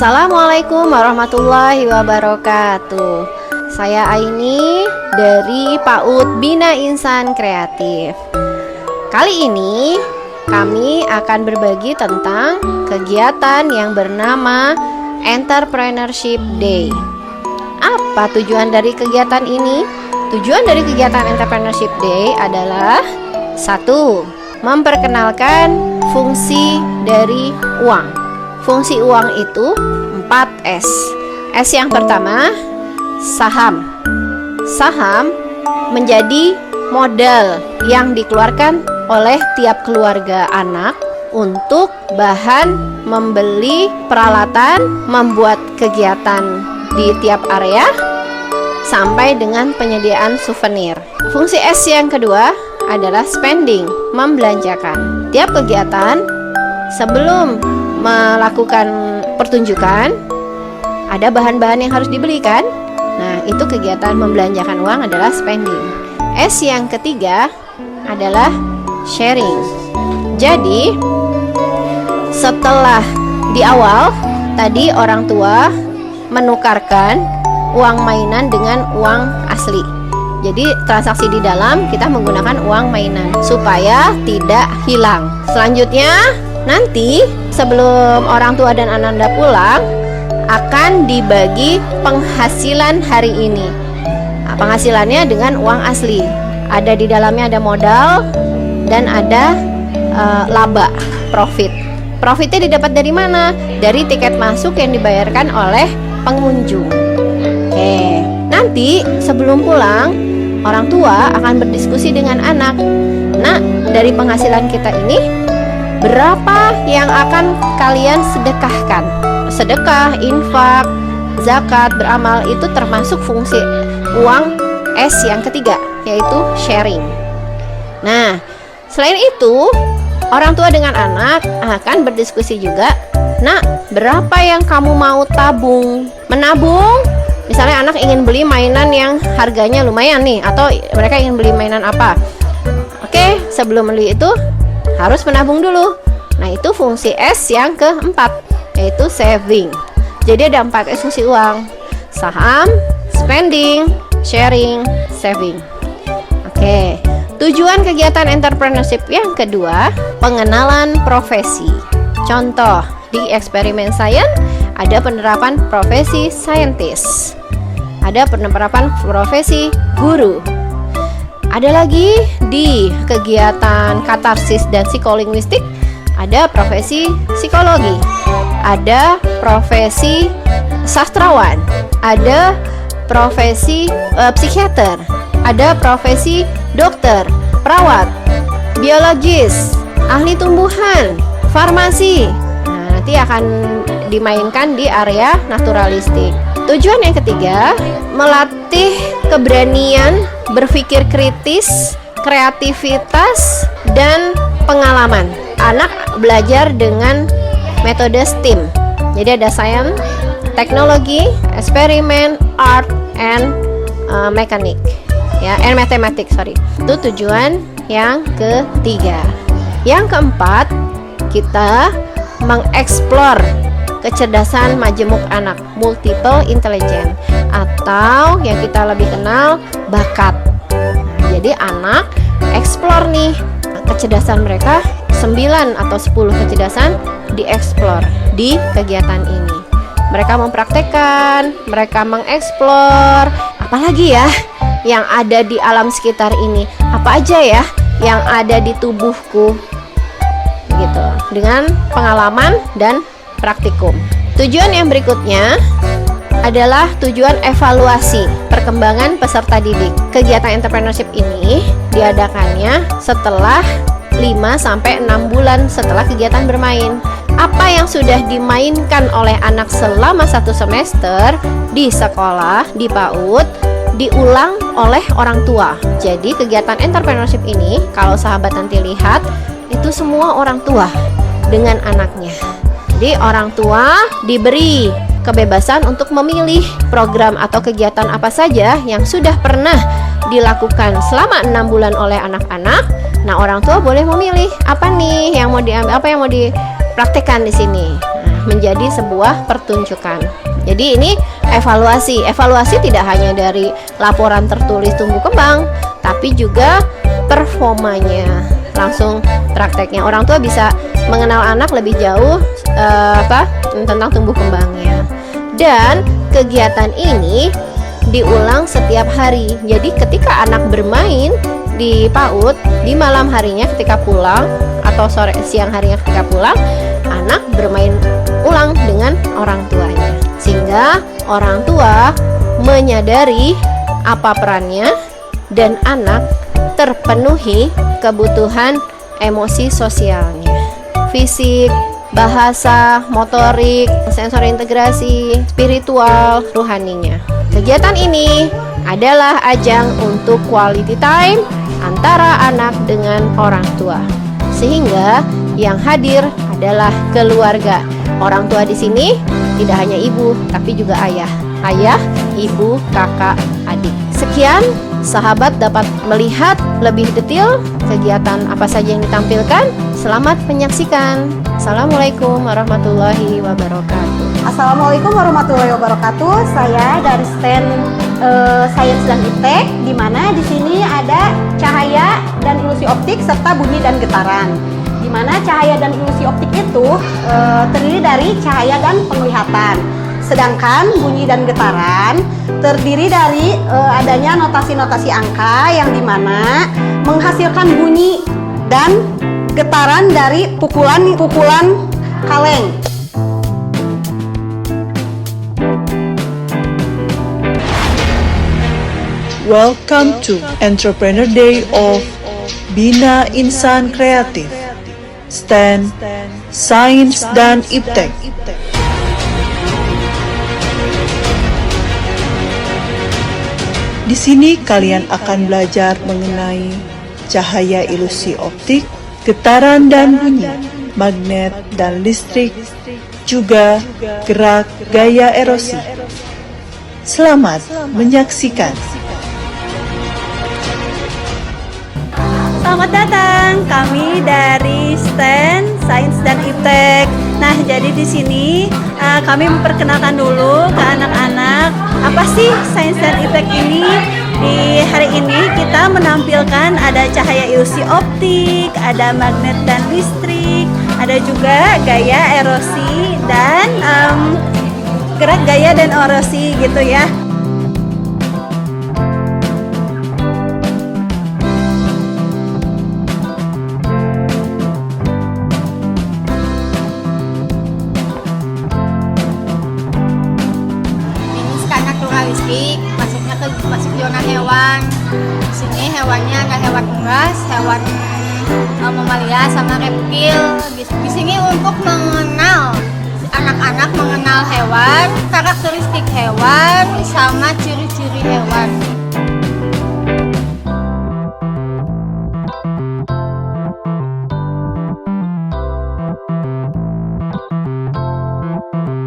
Assalamualaikum warahmatullahi wabarakatuh. Saya Aini dari PAUD Bina Insan Kreatif. Kali ini kami akan berbagi tentang kegiatan yang bernama Entrepreneurship Day. Apa tujuan dari kegiatan ini? Tujuan dari kegiatan Entrepreneurship Day adalah 1. Memperkenalkan fungsi dari uang. Fungsi uang itu 4S. S yang pertama, saham. Saham menjadi modal yang dikeluarkan oleh tiap keluarga anak untuk bahan membeli peralatan, membuat kegiatan di tiap area, sampai dengan penyediaan souvenir. Fungsi S yang kedua adalah spending, membelanjakan. Tiap kegiatan sebelum melakukan pertunjukan ada bahan-bahan yang harus dibelikan. Nah, itu kegiatan membelanjakan uang adalah spending. S yang ketiga adalah sharing. Jadi, setelah di awal tadi orang tua menukarkan uang mainan dengan uang asli. Jadi transaksi di dalam kita menggunakan uang mainan supaya tidak hilang. Selanjutnya nanti sebelum orang tua dan ananda pulang akan dibagi penghasilan hari ini. Nah, penghasilannya dengan uang asli. Ada di dalamnya ada modal dan ada laba, profit. Profitnya didapat dari mana? Dari tiket masuk yang dibayarkan oleh pengunjung. Oke, nanti sebelum pulang orang tua akan berdiskusi dengan anak. Nah, dari penghasilan kita ini berapa yang akan kalian sedekahkan? Sedekah, infak, zakat, beramal itu termasuk fungsi uang S yang ketiga, yaitu sharing. Nah, selain itu orang tua dengan anak akan berdiskusi juga. Nah, berapa yang kamu mau tabung? Menabung, misalnya anak ingin beli mainan yang harganya lumayan nih, atau mereka ingin beli mainan apa. Oke, sebelum beli itu harus menabung dulu. Nah, itu fungsi S yang keempat, yaitu saving. Jadi ada 4S fungsi uang: saham, spending, sharing, saving. Oke, tujuan kegiatan entrepreneurship yang kedua, pengenalan profesi. Contoh, di eksperimen sains ada penerapan profesi saintis, ada penerapan profesi guru. Ada lagi di kegiatan katarsis dan psikolinguistik ada profesi psikologi, ada profesi sastrawan, ada profesi psikiater, ada profesi dokter, perawat, biologis, ahli tumbuhan, farmasi. Nah, nanti akan dimainkan di area naturalistik. Tujuan yang ketiga, melatih keberanian berpikir kritis, kreativitas, dan pengalaman. Anak belajar dengan metode STEAM. Jadi ada science, teknologi, eksperimen, art, and mekanik. Ya, and mathematics, sorry. Itu tujuan yang ketiga. Yang keempat, kita mengeksplor kecerdasan majemuk anak, multiple intelligence, atau yang kita lebih kenal bakat. Nah, jadi anak eksplor nih kecerdasan mereka, 9 atau 10 kecerdasan dieksplor di kegiatan ini. Mereka mempraktekkan, mereka mengeksplor, apalagi ya yang ada di alam sekitar ini, apa aja ya yang ada di tubuhku, gitu, dengan pengalaman dan praktikum. Tujuan yang berikutnya adalah tujuan evaluasi perkembangan peserta didik. Kegiatan entrepreneurship ini diadakannya setelah 5-6 bulan setelah kegiatan bermain. Apa yang sudah dimainkan oleh anak selama 1 semester di sekolah, di PAUD, diulang oleh orang tua. Jadi kegiatan entrepreneurship ini, kalau sahabat nanti lihat, itu semua orang tua dengan anaknya. Jadi orang tua diberi kebebasan untuk memilih program atau kegiatan apa saja yang sudah pernah dilakukan selama 6 bulan oleh anak-anak. Nah, orang tua boleh memilih apa nih yang mau diambil, apa yang mau dipraktekkan di sini. Nah, menjadi sebuah pertunjukan. Jadi ini evaluasi. Evaluasi tidak hanya dari laporan tertulis tumbuh kembang, tapi juga performanya, langsung prakteknya. Orang tua bisa mengenal anak lebih jauh tentang tumbuh kembangnya. Dan kegiatan ini diulang setiap hari. Jadi ketika anak bermain di PAUD, di malam harinya ketika pulang atau siang harinya ketika pulang, anak bermain ulang dengan orang tuanya. Sehingga orang tua menyadari apa perannya dan anak terpenuhi kebutuhan emosi sosialnya. Fisik, bahasa, motorik, sensori integrasi, spiritual, rohaninya. Kegiatan ini adalah ajang untuk quality time antara anak dengan orang tua. Sehingga yang hadir adalah keluarga. Orang tua di sini tidak hanya ibu, tapi juga ayah. Ayah, ibu, kakak, adik. Sekian, sahabat dapat melihat lebih detail kegiatan apa saja yang ditampilkan. Selamat menyaksikan. Assalamualaikum warahmatullahi wabarakatuh. Assalamualaikum warahmatullahi wabarakatuh. Saya dari stand Sains dan Iptek, di mana di sini ada cahaya dan ilusi optik serta bunyi dan getaran. Di mana cahaya dan ilusi optik itu terdiri dari cahaya dan penglihatan. Sedangkan bunyi dan getaran terdiri dari adanya notasi-notasi angka yang dimana menghasilkan bunyi dan getaran dari pukulan kaleng. Welcome to Entrepreneur Day of Bina Insan Kreatif, Stand Sains dan Iptek. Di sini kalian akan belajar mengenai cahaya ilusi optik, getaran dan bunyi, magnet dan listrik, juga gerak gaya erosi. Selamat menyaksikan. Selamat datang, kami dari stand Sains dan Iptek. Nah, jadi di sini kami memperkenalkan dulu ke anak-anak apa sih Sains dan Iptek ini. Di hari ini kita menampilkan ada cahaya ilusi optik, ada magnet dan listrik, ada juga gaya erosi dan gerak gaya dan erosi gitu ya. Masuk zona hewan. Di sini hewannya nggak hewan unggas, hewan mamalia sama reptil. Di sini untuk mengenal anak-anak mengenal hewan, karakteristik hewan sama ciri-ciri hewan.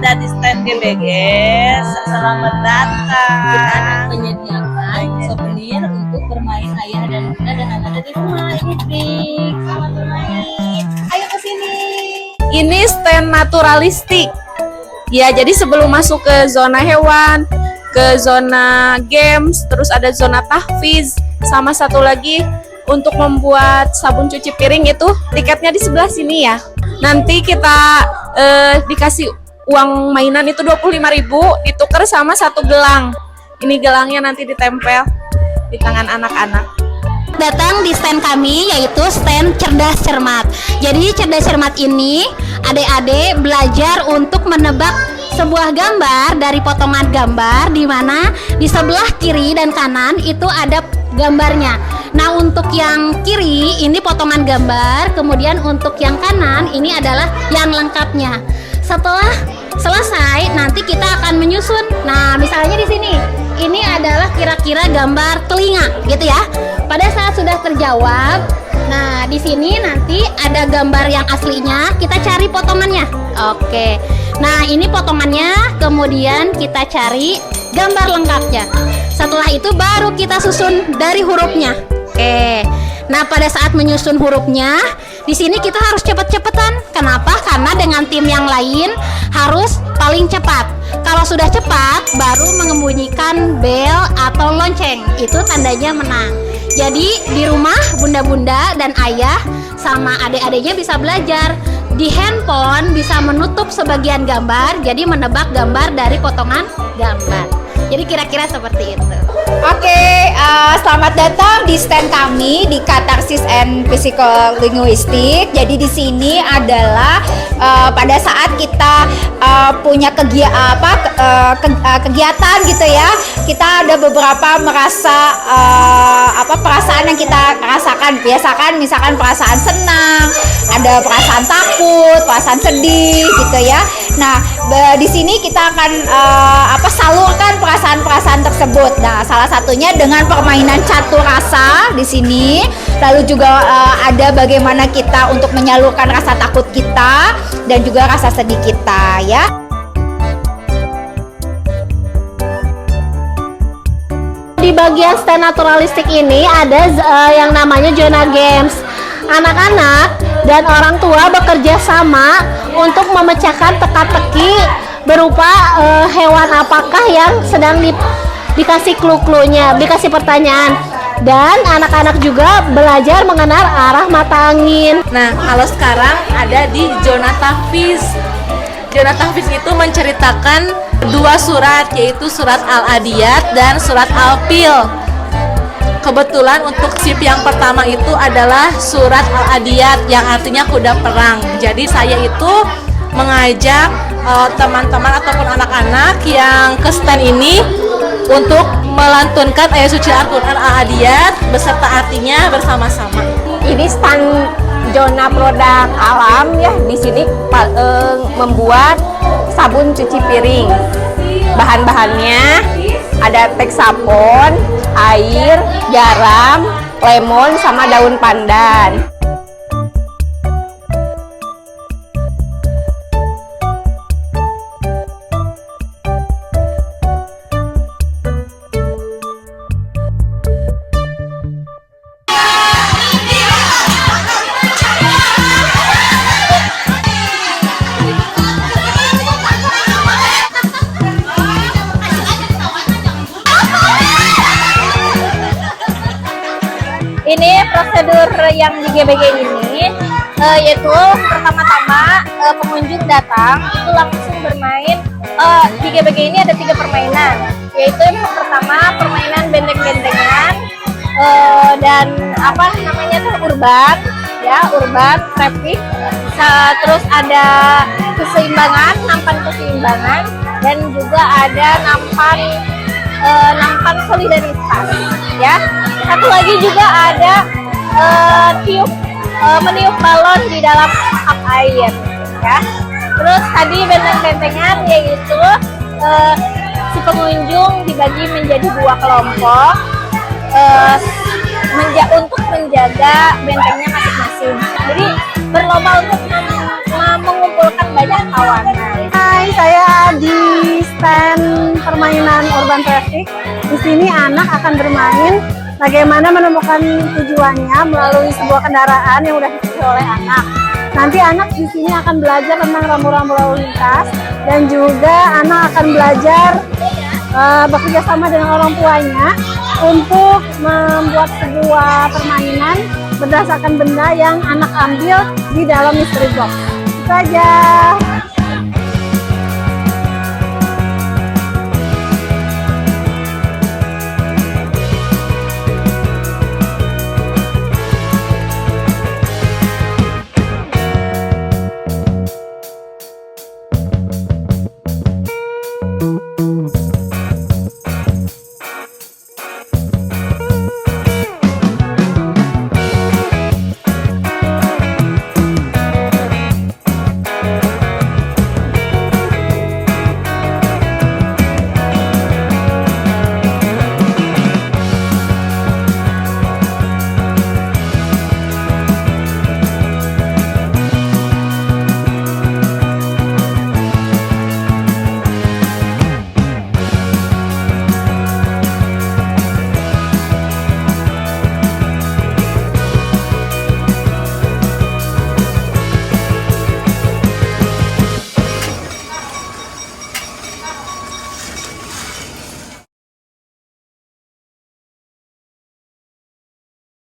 Ada di stand GBGS, selamat datang. Kita menyediakan souvenir untuk bermain ayah dan bunda dan anak di rumah. Ini Trik, selamat bermain. Ayo ke sini. Ini stand naturalistik. Ya, jadi sebelum masuk ke zona hewan, ke zona games, terus ada zona tahfiz, sama satu lagi untuk membuat sabun cuci piring itu tiketnya di sebelah sini ya. Nanti kita dikasih uang mainan itu 25.000 ditukar sama satu gelang. Ini gelangnya nanti ditempel di tangan anak-anak. Datang di stand kami yaitu stand cerdas cermat. Jadi cerdas cermat ini adik-adik belajar untuk menebak sebuah gambar dari potongan gambar di mana di sebelah kiri dan kanan itu ada gambarnya. Nah, untuk yang kiri ini potongan gambar, kemudian untuk yang kanan ini adalah yang lengkapnya. Setelah selesai nanti kita akan menyusun. Nah, misalnya di sini ini adalah kira-kira gambar telinga gitu ya. Pada saat sudah terjawab, nah di sini nanti ada gambar yang aslinya, kita cari potongannya. Oke. Nah, ini potongannya, kemudian kita cari gambar lengkapnya. Setelah itu baru kita susun dari hurufnya. Oke. Nah, pada saat menyusun hurufnya, Di sini kita harus cepet-cepetan. Kenapa? Karena dengan tim yang lain harus paling cepat. Kalau sudah cepat, baru mengebunyikan bel atau lonceng. Itu tandanya menang. Jadi di rumah bunda-bunda dan ayah sama adik-adiknya bisa belajar. Di handphone bisa menutup sebagian gambar, jadi menebak gambar dari potongan gambar. Jadi kira-kira seperti itu. Oke, selamat datang di stand kami di Katarsis and Psikolinguistik. Jadi di sini adalah pada saat kita punya kegiatan gitu ya, kita ada beberapa merasa perasaan yang kita rasakan. Biasakan misalkan perasaan senang, ada perasaan takut, perasaan sedih gitu ya. Nah, di sini kita akan salurkan perasaan-perasaan tersebut. Nah, salah satunya dengan permainan catur rasa di sini. Lalu juga ada bagaimana kita untuk menyalurkan rasa takut kita dan juga rasa sedih kita ya. Di bagian stand naturalistik ini ada yang namanya zona games. Anak-anak dan orang tua bekerja sama untuk memecahkan teka-teki berupa hewan apakah yang sedang dikasih clue-cluenya, dikasih pertanyaan. Dan anak-anak juga belajar mengenal arah mata angin. Nah, kalau sekarang ada di zona tahfiz. Zona tahfiz itu menceritakan dua surat, yaitu surat Al-Adiyat dan surat Al-Fil. Kebetulan untuk shift yang pertama itu adalah surat Al-Adiyat yang artinya kuda perang. Jadi saya itu mengajak teman-teman ataupun anak-anak yang ke stand ini untuk melantunkan ayat suci Al-Quran Al-Adiyat beserta artinya bersama-sama. Ini stand zona produk alam ya. Di sini membuat sabun cuci piring. Bahan-bahannya ada Texapon, air, garam, lemon, sama daun pandan. Ini prosedur yang di GBG ini yaitu pertama-tama pengunjung datang itu langsung bermain. Di GBG ini ada 3 permainan, yaitu yang pertama permainan benteng-bentengan dan urban traffic. Terus ada keseimbangan, nampan keseimbangan, dan juga ada nampan solidaritas ya. Satu lagi juga ada meniup balon di dalam tap air ya. Terus tadi benteng-bentengan, yaitu si pengunjung dibagi menjadi 2 kelompok untuk menjaga bentengnya masing-masing. Jadi berlomba untuk mengumpulkan banyak kawanan. Hai, saya di stand permainan urban traffic. Di sini anak akan bermain bagaimana menemukan tujuannya melalui sebuah kendaraan yang sudah dipilih oleh anak. Nanti anak di sini akan belajar tentang rambu-rambu lalu lintas, dan juga anak akan belajar bekerja sama dengan orang tuanya untuk membuat sebuah permainan berdasarkan benda yang anak ambil di dalam mystery box. Itu saja.